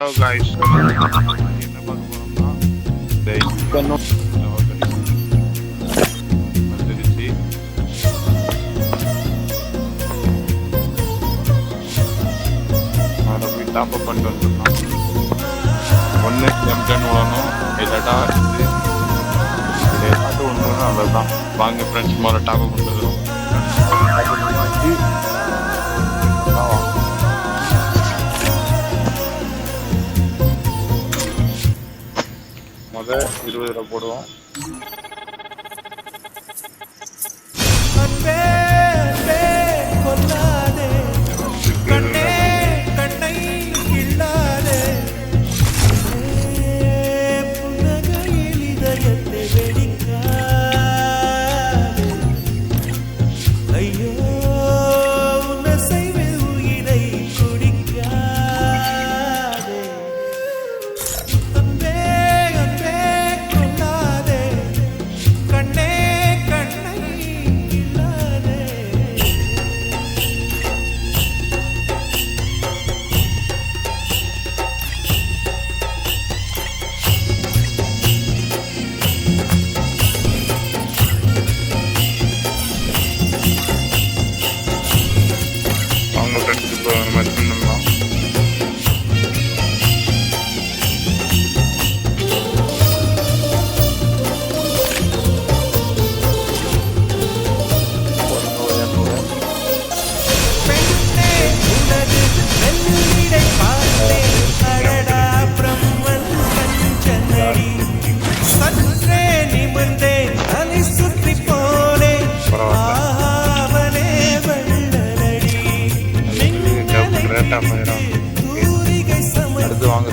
Hello guys, என்ன பார்க்க போறோம்னா வந்துருச்சு. அதை போய் டாப் அப் பண்ணிட்டு வந்துடலாம். ஒன்று M10 விடணும், இல்லாட்டா இது ஏதாட்டும் ஒன்று வேணும். அவ்வளோதான். வாங்க ஃப்ரெண்ட்ஸ், முதல்ல டாப் அப் பண்ணுறோம். முதல் 20 ரூபா போடுவோம். அடுத்து வாங்க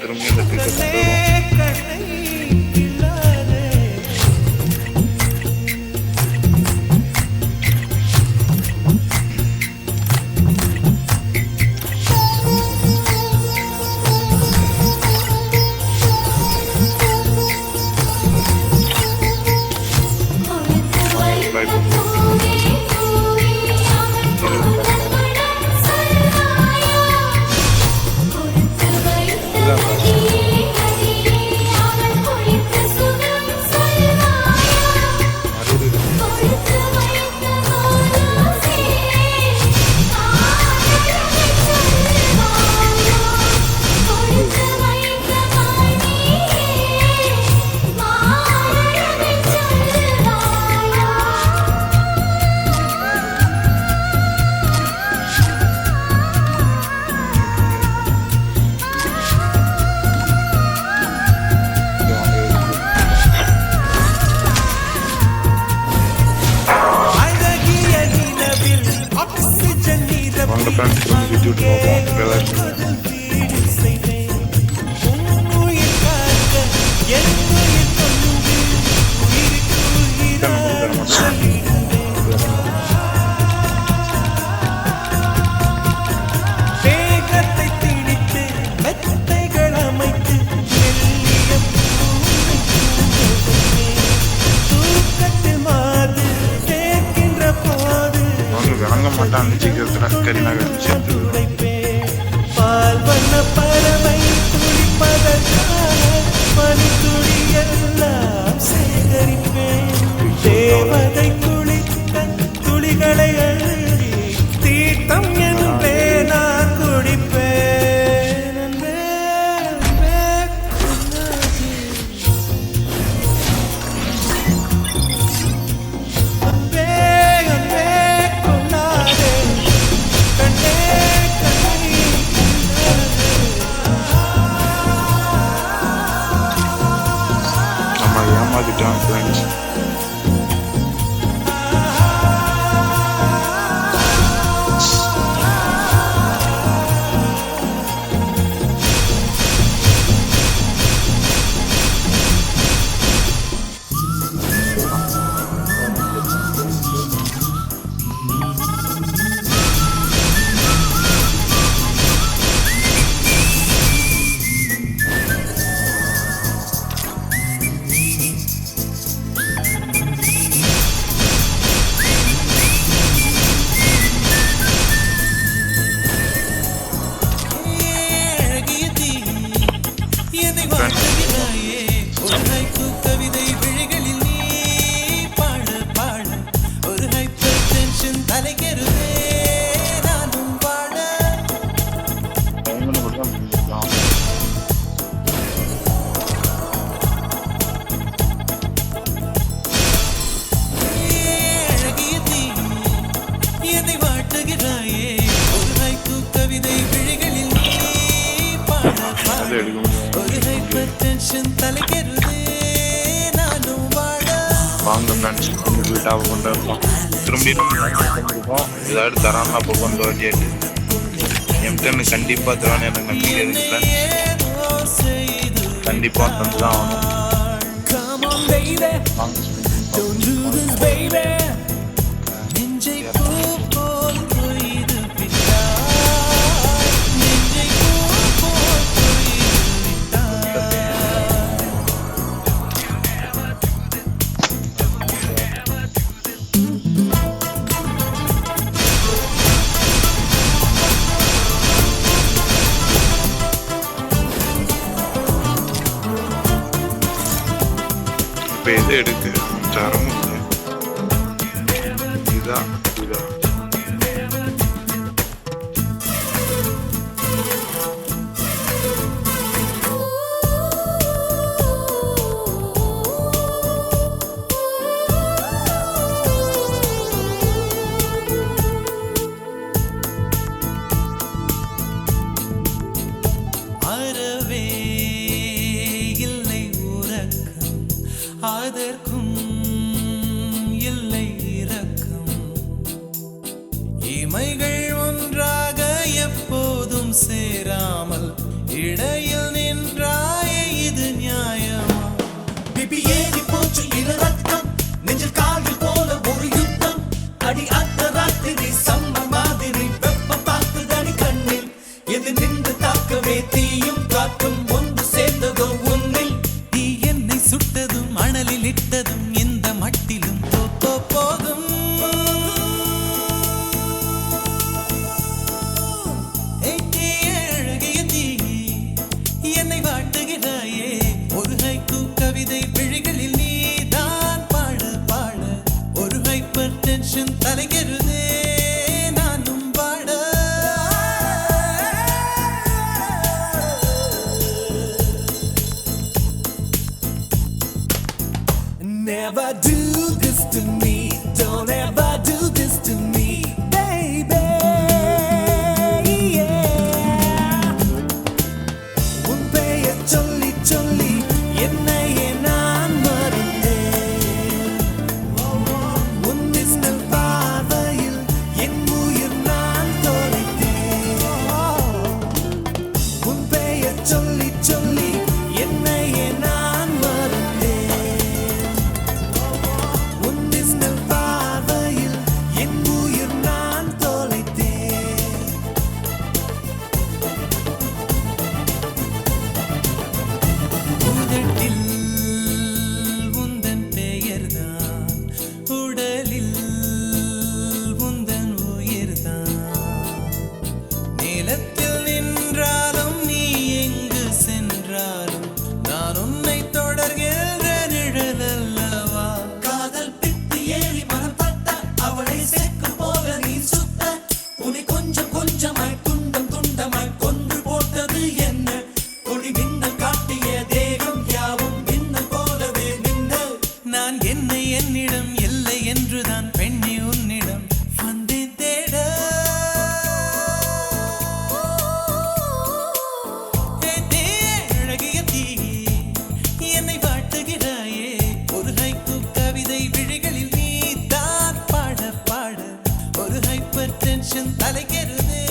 திரும்பி இந்த விளங்க மாட்டான் சீக்கிரத்தில் கரிநாகர் சேர்த்து பால் வண்ண பறவை துளிப்பதற்காக பனித்துளி எல்லாம் சேகரிப்பேன். தேவதை குளித்த துளிகளை அள்ளி தீர்த்தம் என்பே நான் குடிப்பேன். ஏமாத்திட்டான் ஃப்ரெண்ட்ஸ். வாழ்த்துகிறாயே ஒரு ஹைக்கூ கவிதை விழிகளில் நீ பாட பாட ஒரு ஹைப்பர் டென்ஷன் தலைக்கெருவே நானும் பாட அழகிய தீ என்னை வாட்டுகிறாயே ஒரு ஹைக்கூ கவிதை விழிகளில் நீ பாட பாட ஒரு ஹைப்பர் டென்ஷன் தலைக்கெருவே நானும் பாட வாங்க ஃப்ரெண்ட்ஸ் வந்து வீட்டாக கொண்டு இருப்போம் திரும்பி இருக்கோம் ஏதாவது தராமல் அப்போ கொண்டு வண்டியாட்டு எம்டன்னு கண்டிப்பாக தரான்னு எனக்கு நம்பிக்கை இருக்கு ஃப்ரெண்ட்ஸ் கண்டிப்பாக தந்து தான் ஆகணும் வாங்க நெஞ்சை பூ போல் கொய்து விட்டாய் நெஞ்சை பூ போல் கொய்து விட்டாய் இப்போ எது எடுக்கு தரம் இல்லை இதா இதா அறவே இல்லை உறக்கம் அதற்கும் இல்லை இரக்கம் இமைகள் ஒன்றாக எப்போதும் சேராமல் இடையில் நின்றாய இது நியாயமா பிபி ஏறி போச்சு இளரத்தம் நெஞ்சில் கால்கள் போல ஒரு யுத்தம் அடி அத்த ராத்திரி சம்ம மாதிரி வெப்பம் தாக்குதடி கண்ணில் எது நின்று தாக்கவே தீயும் காற்றும் ஒன்று சேர்ந்ததோ உன்னில் நீ என்னை சுட்டதும் அனலில் இட்டதும் இந்த மட்டிலும் போகும் அழகிய தீ என்னை வாட்டுகிறாயே ஒரு ஹைக்கூ கவிதை விழிகளில் நீ தான் பாட பாட ஒரு ஹைப்பர் டென்ஷன் தலைகெருதே நானும் பாட Never do this to me, don't ever do this to me, baby. Yeah. உன் பெயர் சொல்லி சொல்லி என்னையே நான் மறந்தேன். உன் மின்னல் பார்வையில் என் உயிர் நான் தொலைத்தேன். உன் பெயர் சொல்லி சொல்லி என்னையே நான் மறந்தேன். உன் மின்னல் பார்வையில் என் உயிர் நான் தொலைத்தேன். உதட்டில் உந்தன் பெயர்தான் உடலில் உந்தன் உயிர்தான் நிலத்தில் நின்றாலும் நீ எங்கு சென்றாலும் நான் உன்னை தொடர்கின்ற நிழல் அல்லவா காதல் பித்து ஏறி மனம் தட்ட அவளை சேர்க்கும் போல நீ சுத்த உன்னை கொஞ்சம் கொஞ்சமாய் துண்டம் துண்டமாய் கொன்று போட்டது என்ன ஒளி மின்னல் காட்டிய தேகம் யாவும் மின்னல் போலவே மின்னல் நான் என்னை என்னிடம் இல்லை என்றுதான் பெண்ணி உன்னிடம் வந்தேன் தேட அழகிய தீ என்னை வாட்டுகிறாயே ஒரு ஹைக்கூ கவிதை விழிகளில் நீ தான் பாட பாட ஒரு ஹைப்பர் டென்ஷன் தலைக்கெருதே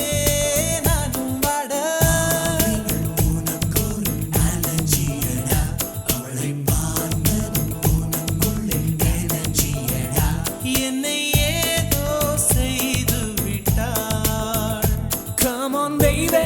நானும் பாட உனக்கொரு அலஞ்சியடா அவளை பார்ந்ததும் உனக்குள்ளே நினைஞ்சியடா என்னை ஏதோ செய்து விட்டாள் Come on baby